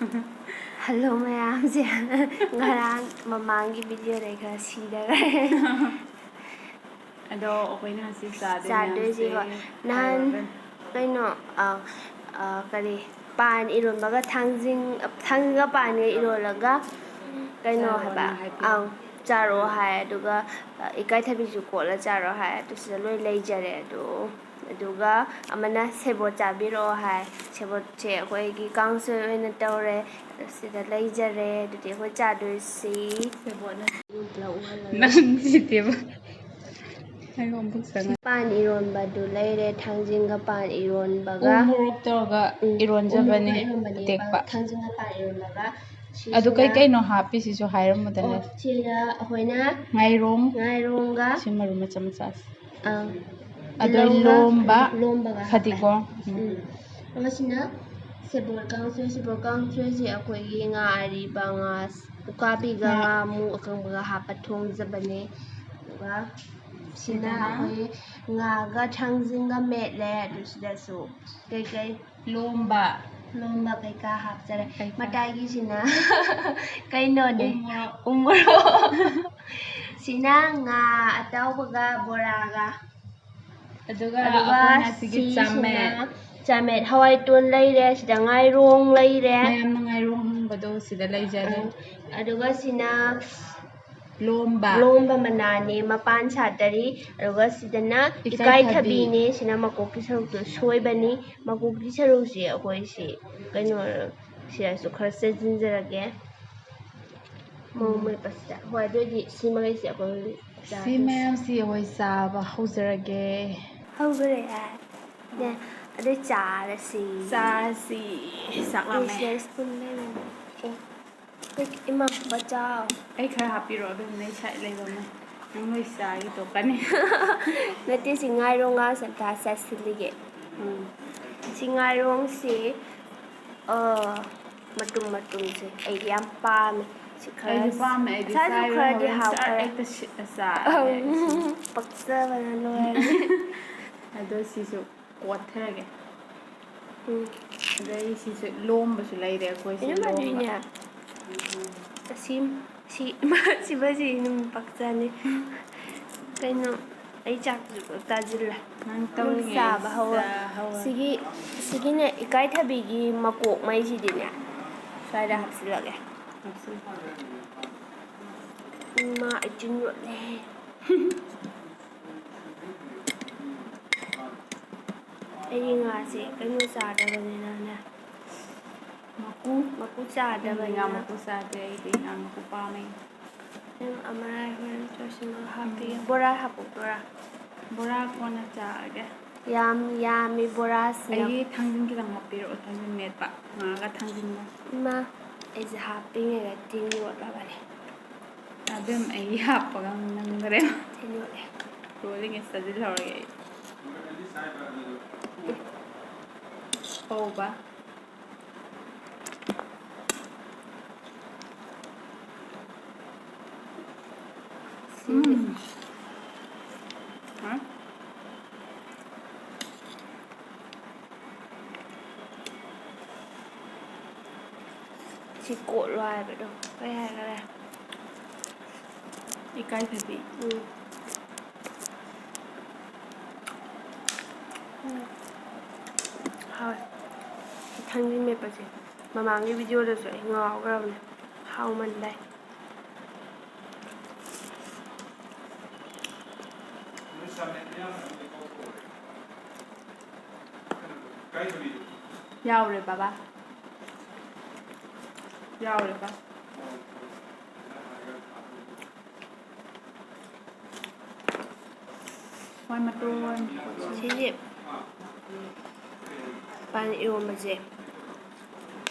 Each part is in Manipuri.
Hello mayamse ngarang mamanggi video dai khara sidaga Ado okay na si Sade Saturday ho nan kaino kari pan ironbaga thangjing pan ge irolaga kaino haba ang charo hai aduga ikai thabi ju kola charo hai to sida loi leijare adu aduga amana sebot chabiro hai sebot che akoi gi council oina tawre sida leijare adudi akoi chadoi si sebot na nang siteba ay ombuk sanga pan ironba du leire thangjinga pan ironbaga umurok toga iron jabane tekpa thangjinga pan ironbaga adu kai no happy si so hairam madane sida hoina ngaironga simaru macha macha adu lombaga fatiko amasina sebot kang si akoi gi nga ari banga ukabi ga mu akang baga hapa thong jabane ga sina akoi nga ga thangjinga metle adu sida su kai lomba kai ka hapjare matai gi sina kai no de umuro sina nga ataw baga boraga aduga akona sigi chamet hawai ton leire sida ngairong leire mayam ngairong bado sida leijare aduga sina lomba manane mapan satari aduga sidana ikai thabi ne sina makoki saruk to soibani makoki saruk si akoi si kaino sia su khar se jinjarage momai pasta hoi dodi simagai si akoi si mayam si hoi saba haujarage haugare ne ade chara si saklame spoon le ima bachao ai khara hapiro adu nei sai leibama nang loi sai to kani nati singairong nga santa sasilige singairong si matum se ai yam pame si khara ai pame ai sa sai khara di haw khara ekta sa paksa bana loe ado sisu kothage adai sisu lomba su leire akoi si lomba si baji num paksani kaino ai chak tajilla nang tawli saba hawa sigi ne ikai thabi gi makok mai si dine saida hapsilage ma ajin ro le ai nga si kaino sadabane na maku sadabane maku sade ai di maku pame amara horan tosima happy bora hapu bora kona chaage yami bora sina ai thangjing ki dang hapiro thangjing net pa nga thangjing ma is happy nga tin yo babare adem ai hapaga nang gare tin yo rolling is sadil horage Thongba si cột loài vậy đâu cái hai cái này ikai thabi thôi thân đi mệt bà chị mà mang cái video được rồi ngò cái này hao mình đây yao rồi baba yao rồi ba Hoài mặt luôn thế gì bạn yêu mà gì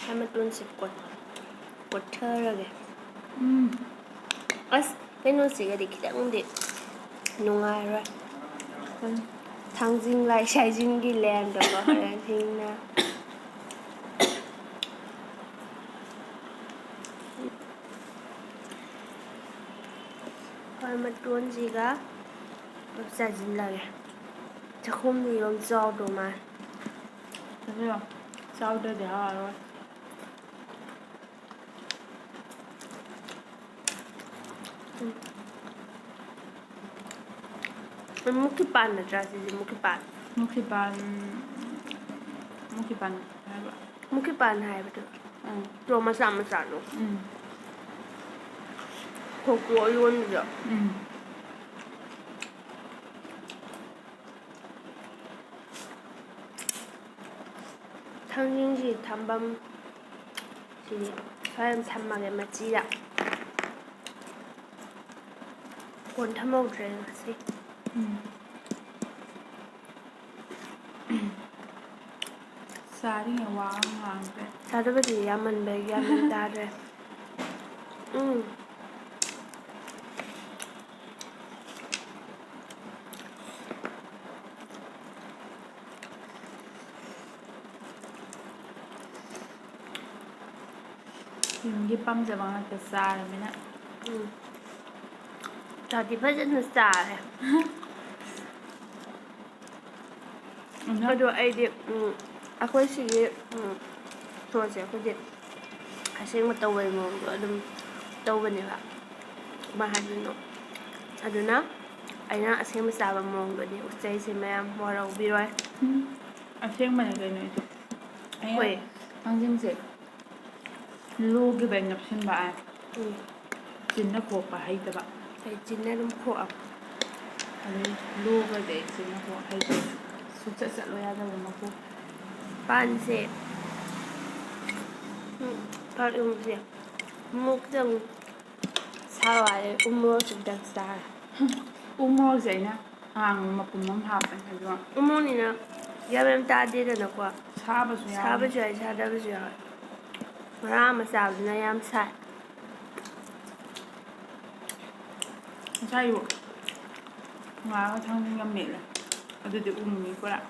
hai mươi tuần sẽ quật thơ rồi kìa cái nó gì cái đi kia cũng đi nung ai rồi thằng lại sai dinh đi làm được rồi là thằng nào hoài mặt tuần gì cả bắp sai dinh lại chắc không thì ông cho đồ mà thấy không sau đây để rồi มันมุกที่ปันนะจ๊ะสิมุกที่ปัน มุกที่ปันอะไรวะ มุกที่ปันหายไปเถอะตัวมาสั่นลูกกลัวยุ่นเยอะ당진시 단밤 시 사람 산막에 맞지야 원 타먹으래 같이 쌀이 왕왕해 다르버지 야만 배 야만 다르 이게 밤새 왕한테 쌀이면 자기 퍼지는 쌀 그래도 아이디 아코시기 소지 아코지 아싱마 떠웨 뭐도 좀 떠웨니가 마하지노 아두나 아이나 아싱마 싸바 뭐거니 우짜이시 매am 뭐라고 비로해 아싱마는 되네 왜 당진색 로기 뱅nhập sinh bạ chín nó khổ và hay tập cái chín nó đúng khổ anh lô cái để chín nó khổ hay rồi sụt sợ lo ra đâu mà khổ ban sẽ ban gì một dòng sao lại mua sụt đặc sản mua gì nè hàng mà cùng mắm hạt anh thấy chưa mua này nè giờ em ta đi rồi nó qua xa bao giờ ra mà sao thì em sai sai rồi ngoài thằng ngâm mệt rồi ở đây được mình qua lại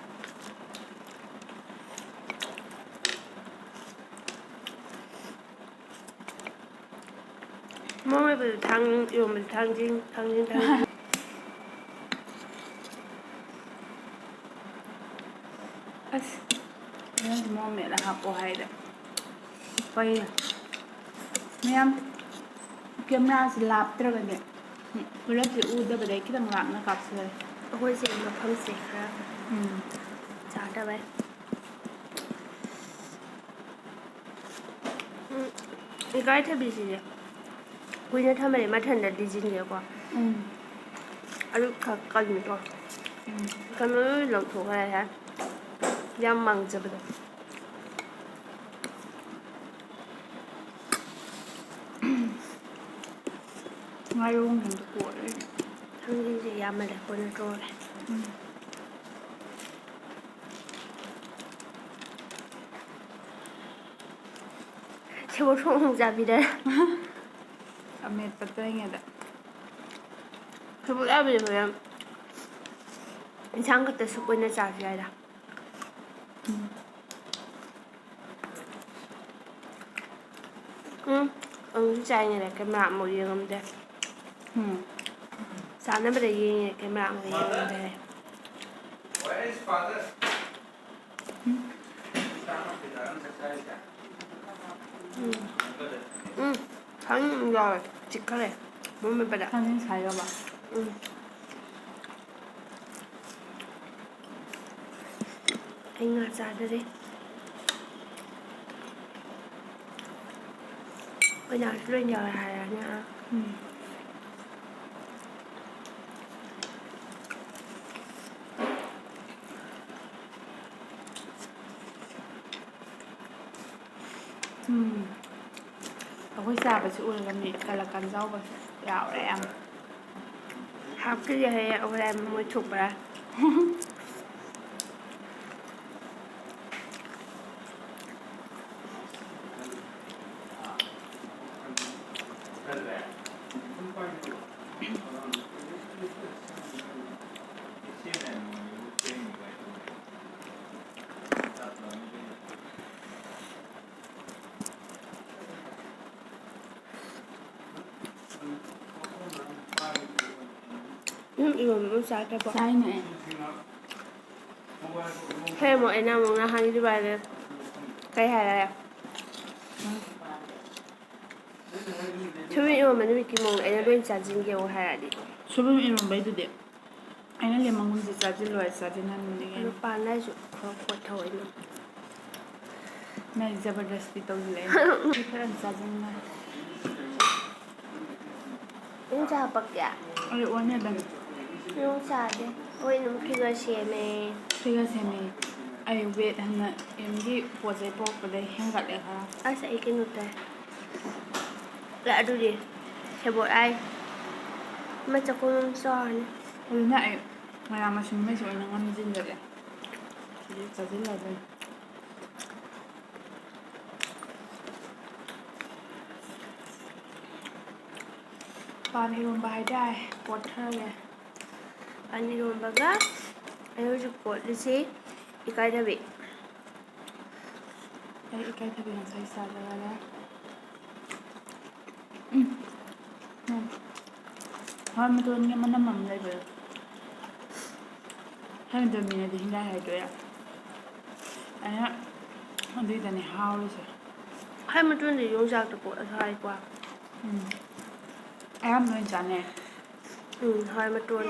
몸에 그 요면 당진 아스 그냥 몸에 là học của hay đấy quay em kiếm ra thì lạp tới rồi đấy cứ lớp thì u đây đấy cái thằng lạm nó cặp rồi hồi sinh nó không sạch ra chả đâu vậy cái thay vì gì quý nó tham mà thành là đi gì nhiều quá anh cần mình thôi cái mới lần thuộc này hả giam măng cho bây giờ ngay luôn mình được của đấy thằng gì giam mà để con nó rồi Sebot không 잡이 đấy mệt bật tay nghe đấy Sebot 잡이 그냥 이상 그때 수고는 잡이야 chạy này cái mạng một yên không đây sáng nó bây giờ yên cái mạng một yên không đây Where is father? tháng rồi chỉ có này muốn mình phải đặt thằng xài rồi bà anh ngạt ra đây đi bây giờ lên giờ là nha Aku siapa sih udah kami kalau kan jauh bos ya em học cái gì hay ông em mới chụp ra 이거 못 살게 봐. Sai 해 뭐 애나 먹나 하니 봐야 돼. cái này là ꯁꯣꯏꯕꯨꯝ ꯏꯔꯣꯟꯕ ꯅꯨꯃꯤꯠꯀꯤ ꯃꯑꯣꯡꯗ ꯑꯩꯅ ꯂꯣꯏ ꯆꯥꯁꯤꯟꯒꯦ ꯍꯥꯏꯔꯗꯤ ꯁꯣꯏꯕꯨꯝ ꯏꯔꯣꯟꯕꯩꯗꯨꯗꯤ ꯑꯩꯅ ꯂꯦꯃꯟꯒꯨꯝꯁꯦ ꯆꯥꯁꯤꯜꯂꯣꯏ ꯆꯥꯁꯤꯟꯍꯟꯕꯅꯤ ꯑꯗꯨ ꯀꯩꯅꯣ ꯄꯥꯟꯅꯁꯨ ꯈꯔ ꯈꯣꯠꯊꯧ ꯑꯩꯅ ꯅꯪ ꯖꯕꯔꯗꯁꯇꯤ ꯇꯧꯁꯤꯜꯂꯛꯑꯦ ꯈꯔ ꯆꯥꯁꯤꯟꯉꯥꯏ ꯌꯣꯡ ꯆꯥ ꯍꯥꯞꯄꯛꯀꯦ ꯑꯩ ꯑꯣꯟꯅꯗꯅ ꯌꯣꯡ ꯆꯥꯗꯦ ꯍꯣꯏ ꯑꯗꯨꯝ ꯐꯤꯒꯔ ꯁꯦꯝꯃꯦ ꯐꯤꯒꯔ ꯁꯦꯝꯃꯤ ꯑꯩ ꯋꯦꯠ ꯍꯟꯅ ꯌꯨꯝꯒꯤ ꯄꯣꯠ ꯆꯩ ꯄꯣꯔꯛꯄꯗꯩ ꯍꯦꯟꯒꯠꯂꯦ ꯈꯔ ꯑꯁ ꯑꯩ ꯀꯩꯅꯣ ꯇꯥꯏ ꯑꯗꯨꯗꯤ ꯁꯦꯕꯣꯠ ꯑꯥꯏ ꯃꯆꯥꯛꯀꯣꯟ ꯑꯃ ꯆꯥꯔꯅꯤ ꯑꯗꯨꯅ ꯑꯩ ꯃꯅꯥ ꯃꯁꯤꯡꯈꯩꯁꯨ ꯑꯣꯏꯅ ꯉꯝꯁꯤꯟꯖꯔꯦ ꯁꯤꯗꯤ ꯆꯥꯁꯤꯜꯂꯗꯣꯏꯅꯤ ꯄꯥꯟ ꯏꯔꯣꯟꯕ ꯍꯥꯏꯇꯥꯔꯦ ꯀꯣꯠꯊꯔꯒꯦ ꯄꯥꯟ ꯏꯔꯣꯟꯕꯒ ꯑꯩ ꯍꯧꯖꯤꯛ ꯀꯣꯠꯂꯤꯁꯤ ꯏꯀꯥꯏꯊꯕꯤ ꯑꯩ ꯏꯀꯥꯏꯊꯕꯤ ꯉꯁꯥꯏ ꯆꯥꯖꯔꯦ ꯍꯋꯥꯏ ꯃꯇꯣꯟꯒꯤ ꯃꯅꯝ ꯑꯃ ꯂꯩꯕꯗꯣ ꯍꯩꯅꯗꯕ ꯃꯤꯅꯗꯤ ꯍꯤꯡꯒꯥꯏ ꯍꯥꯏꯗꯣꯏꯔꯥ ꯑꯩꯅ ꯑꯗꯨꯏꯗꯅꯦ ꯍꯥꯎꯔꯤꯁꯦ ꯍꯋꯥꯏ ꯃꯇꯣꯟꯗꯤ ꯌꯣꯡꯆꯥꯛꯇ ꯀꯣꯠꯂꯁꯨ ꯍꯥꯎꯋꯤꯀꯣ ꯑꯌꯥꯝꯕ ꯂꯣꯏ ꯆꯥꯅꯩ ꯍꯋꯥꯏ ꯃꯇꯣꯟ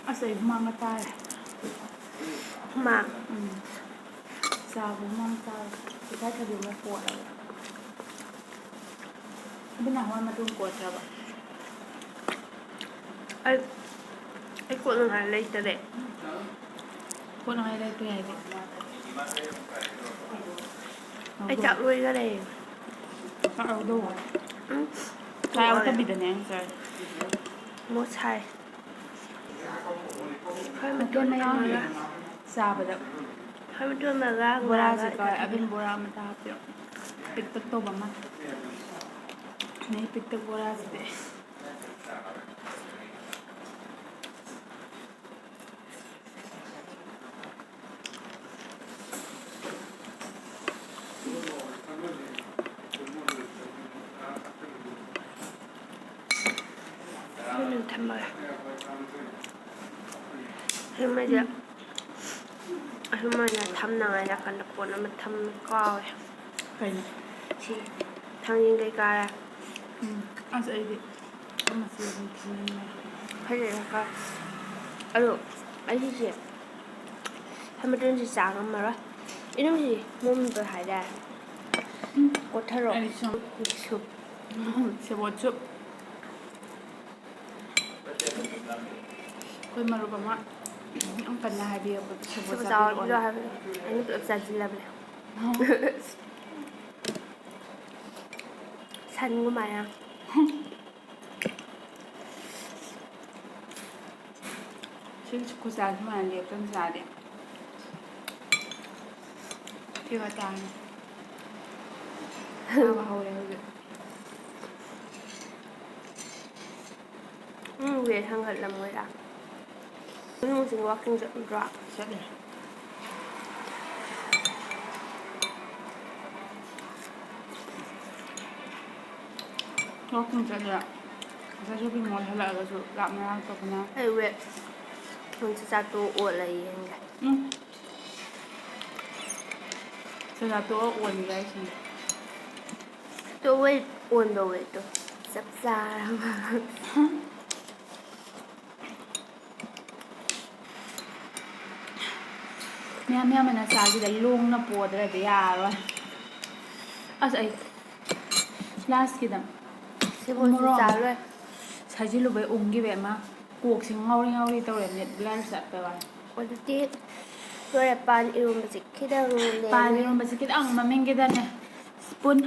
ꯑꯁ ꯑꯩ ꯍꯨꯃꯥꯡꯒ ꯇꯥꯔꯦ ꯍꯨꯃꯥꯡ ꯆꯥꯕ ꯍꯨꯃꯥꯡ ꯇꯥꯔꯦ ꯏꯀꯥꯏꯊꯕꯤ ꯑꯃ ꯀꯣꯠꯂꯒ ꯑꯗꯨꯅ ꯍꯋꯥꯏ ꯃꯇꯣꯟ ꯀꯣꯠꯇ꯭ꯔꯕ ꯑꯩ ꯀꯣꯠꯅꯉꯥꯏ ꯂꯩꯇꯔꯦ ꯀꯣꯠꯅꯉꯥꯏ ꯂꯩꯇ꯭ꯔꯦ ꯍꯥꯏꯗꯤ ꯑꯩ ꯆꯥꯛ ꯂꯣꯏꯈꯔꯦ ꯆꯥꯛ ꯌꯥꯎꯗꯧꯕ ꯆꯥꯛ ꯇꯣꯛꯑꯒꯦ ꯌꯥꯎꯗꯕꯤꯗꯅꯦ ꯑꯩꯅ ꯆꯥꯔꯤꯁꯦ ꯃꯣꯠ ꯁꯥꯏ ꯍꯋꯥꯏ ꯃꯊꯦꯜ ꯃꯇꯣꯟ ꯃꯌꯥꯝꯁꯦ ꯑꯃꯒ ꯆꯥꯕꯗ ꯍꯋꯥꯏ ꯃꯇꯣꯟ ꯑꯃꯒ ꯉꯥꯒ ꯕꯣꯔꯥꯁꯦ ꯀꯥꯏ ꯏꯀꯥꯏꯊꯕꯤ ꯑꯗꯨꯝ ꯕꯣꯔꯥ ꯑꯃꯇ ꯍꯥꯞꯄꯤꯔꯣ ꯄꯤꯛꯇꯛ ꯇꯧꯕ ꯑꯃ ꯅꯩ ꯄꯤꯛꯇꯛ ꯕꯣꯔꯥꯁꯤꯗꯤ ꯊꯝꯃꯒꯦ ꯁꯤꯃꯗꯤ ꯑꯁꯨꯃꯥꯏꯅ ꯊꯝꯅꯉꯥꯏ ꯅꯥꯀꯟꯗ ꯄꯣꯠ ꯑꯃ ꯀꯥꯎꯋꯦ ꯀꯩꯅꯣ ꯁꯤ ꯊꯥꯡꯖꯤꯡ ꯀꯩꯀꯥꯔ ꯑꯁ ꯑꯩꯗꯤ ꯃꯆꯦ ꯑꯗꯨꯝ ꯊꯤꯅꯤꯡꯉꯦ ꯐꯖꯅꯀ ꯑꯗꯣ ꯑꯩꯒꯤꯁꯦ ꯍꯋꯥꯏ ꯃꯇꯣꯟꯁꯤ ꯆꯥ ꯉꯝꯃꯔꯣꯏ ꯏꯔꯨꯝꯁꯤ ꯃꯨꯟꯕ ꯍꯥꯏꯇꯥꯔꯦ ꯀꯣꯊꯔꯣ ꯑꯩ ꯁꯨꯝ ꯁꯨꯞ ꯁꯦꯕꯣꯠꯁꯨ ꯑꯩꯈꯣꯏ ꯃꯔꯨꯞ ꯑꯃ ꯌꯥꯝ ꯀꯟꯅ ꯍꯥꯏꯕꯤꯔꯛꯄꯗꯣ ꯁꯦꯕꯣꯠ ꯆꯥꯎꯔꯕꯤꯗꯣ ꯆꯥꯕꯤꯔꯛꯑꯣꯅ ꯍꯥꯏꯕꯗꯣ ꯑꯩꯅ ꯄꯨꯂꯞ ꯆꯥꯁꯤꯜꯂꯕꯅꯦ ꯁꯟꯒꯨꯃꯥꯏꯅ ꯁꯤ ꯈꯨꯆꯥ ꯁꯨꯃꯥꯏꯅ ꯂꯦꯞꯇꯅ ꯆꯥꯔꯗꯤ ꯐꯤꯒꯔ ꯇꯥꯔꯅꯤ ꯇꯥꯕ ꯍꯧꯔꯦ ꯍꯧꯖꯤꯛ ꯋꯦꯠ ꯍꯪꯒꯠꯂꯝꯃꯣꯏꯔꯥ ꯃꯅꯨꯡꯁꯤ ꯋꯥꯛꯀꯤꯡ ꯆꯠꯂꯨꯗ꯭ꯔꯣ ꯆꯠꯂꯦ ꯋꯥꯛꯀꯤꯡ ꯆꯠꯂꯦ ꯉꯁꯥꯏ ꯁꯣꯄꯤꯡ ꯃꯣꯜ ꯍꯜꯂꯛꯑꯒꯁꯨ ꯂꯥꯞꯅ ꯂꯥꯛꯇꯕꯅ ꯑꯩ ꯋꯦꯠ ꯆꯥꯛꯆꯥ ꯇꯣꯛꯑ ꯑꯣꯠꯂ ꯌꯦꯡꯒꯦ ꯆꯥꯛꯆꯥ ꯇꯣꯛꯑ ꯑꯣꯟꯒꯦ ꯍꯥꯏꯁꯤꯅꯤ ꯇꯣ ꯋꯦꯠ ꯑꯣꯟꯕ ꯋꯦꯠꯇꯣ ꯆꯞ ꯆꯥꯔꯕ ꯃꯌꯥꯝ ꯃꯌꯥꯝꯕꯅ ꯆꯥꯁꯤꯗ ꯂꯣꯡꯅ ꯄꯣꯗ꯭ꯔꯗꯤ ꯌꯥꯔꯔꯣꯏ ꯑꯁ ꯑꯩ ꯂꯥꯁꯀꯤꯗ ꯁꯦꯕꯣꯠꯁꯨ ꯃꯣꯔꯣꯛ ꯑꯃ ꯆꯥꯂꯣꯏ ꯁꯥꯏꯖꯤꯜꯂꯨꯕꯩ ꯎꯪꯈꯤꯕꯩ ꯑꯃ ꯀꯣꯛꯁꯤ ꯉꯥꯎꯔꯤ ꯉꯥꯎꯔꯤ ꯇꯧꯔꯦ ꯃꯤꯠ ꯕ꯭ꯂꯔ ꯆꯠꯄꯩ ꯋꯥꯅꯤ ꯑꯗꯨꯗꯤ ꯂꯣꯏꯔꯦ ꯄꯥꯟ ꯏꯔꯣꯟꯕꯁꯤ ꯈꯤꯇꯪ ꯄꯥꯟ ꯂꯦꯝꯃꯤ ꯏꯔꯣꯟꯕꯁꯤ ꯈꯤꯇꯪ ꯃꯃꯤꯡꯒꯤꯗꯅꯦ ꯁ꯭ꯄꯨꯟ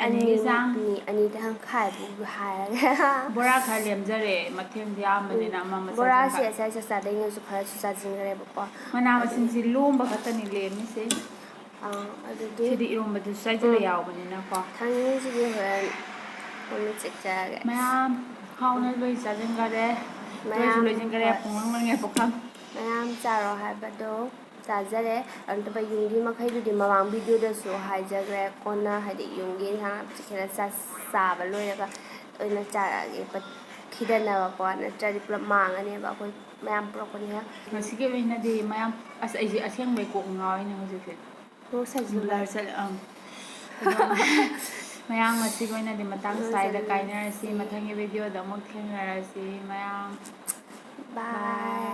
ꯑꯅꯤꯒꯤ ꯆꯥꯡ ꯑꯅꯤꯗ ꯇꯪꯈꯥꯏꯕꯨ ꯍꯥꯏꯔꯒꯦ ꯕꯣꯔꯥ ꯈꯔ ꯂꯦꯝꯖꯔꯦ ꯃꯊꯦꯜꯗꯤ ꯌꯥꯝꯕꯅꯤꯅ ꯑꯃ ꯑꯃ ꯕꯣꯔꯥꯁꯦ ꯆꯥꯁꯤꯟꯕ ꯉꯁꯥꯏ ꯆꯥꯛꯆꯥꯗꯩꯅꯁꯨ ꯈꯔꯁꯨ ꯆꯥꯁꯤꯟꯈ꯭ꯔꯦꯕꯀꯣ ꯃꯅꯥ ꯑꯗꯨꯒꯤ ꯃꯁꯤꯡꯁꯤ ꯂꯣꯝꯕ ꯈꯛꯇꯅꯤ ꯂꯦꯝꯃꯤꯁꯦ ꯑꯗꯨꯗꯤ ꯁꯤꯗꯤ ꯏꯔꯣꯝꯕꯗꯨꯁꯨ ꯆꯥꯏꯖꯤꯜꯂ ꯌꯥꯎꯕꯅꯤꯅꯀꯣ ꯊꯥꯡꯖꯤꯡꯁꯤꯗꯤ ꯍꯣꯔꯦꯟ ꯀꯣꯟꯅ ꯆꯦꯛꯆꯔꯒꯦ ꯃꯌꯥꯝ ꯍꯥꯎꯅ ꯂꯣꯏ ꯆꯥꯁꯤꯟꯈꯔꯦ ꯂꯣꯏꯁꯨ ꯂꯣꯏꯁꯤꯟꯈꯔꯦ ꯍꯣꯏ ꯄꯨꯡ ꯂꯪꯂꯪꯉꯦ ꯄꯨꯈꯝ ꯃꯌꯥꯝ ꯆꯥꯔꯣ ꯍꯥꯏꯕꯗꯣ ꯆꯥꯖꯔꯦ ꯑꯗꯨꯒ ꯌꯨꯝꯒꯤ ꯃꯈꯩꯗꯨꯗꯤ ꯃꯃꯥꯡ ꯚꯤꯗꯤꯑꯣꯗꯁꯨ ꯍꯥꯏꯖꯈ꯭ꯔꯦ ꯀꯣꯟꯅ ꯍꯥꯏꯗꯤ ꯌꯨꯝꯒꯤ ꯏꯟꯁꯥꯡ ꯈꯔ ꯆꯥꯕ ꯂꯣꯏꯔꯒ ꯑꯣꯏꯅ ꯆꯥꯔꯛꯑꯒꯦ ꯊꯤꯗꯅꯕꯀꯣ ꯅꯠꯇ꯭ꯔꯗꯤ ꯄꯨꯂꯞ ꯃꯥꯡꯉꯅꯦꯕ ꯑꯩꯈꯣꯏ ꯃꯌꯥꯝ ꯄꯨꯔꯛꯄꯅꯤꯅ ꯉꯁꯤꯒꯤ ꯑꯣꯏꯅꯗꯤ ꯃꯌꯥꯝ ꯑꯁ ꯑꯩꯁꯦ ꯑꯁꯦꯡꯕꯩ ꯀꯣꯛ ꯉꯥꯎꯔꯤꯅꯦ ꯍꯧꯖꯤꯛꯁꯦ ꯍꯣ ꯕ꯭ꯂꯔ ꯁꯥꯖꯤꯜꯂꯨꯕꯩ ꯆꯠꯂꯦ ꯑꯗꯣ ꯃꯌꯥꯝ ꯉꯁꯤꯒꯤ ꯑꯣꯏꯅꯗꯤ ꯃꯇꯥꯡ ꯁ꯭ꯋꯥꯏꯗ ꯀꯥꯏꯅꯔꯁꯤ ꯃꯊꯪꯒꯤ ꯚꯤꯗꯤꯑꯣꯗ ꯑꯃꯨꯛ ꯊꯦꯡꯅꯔꯁꯤ ꯃꯌꯥꯝ ꯕꯥꯏ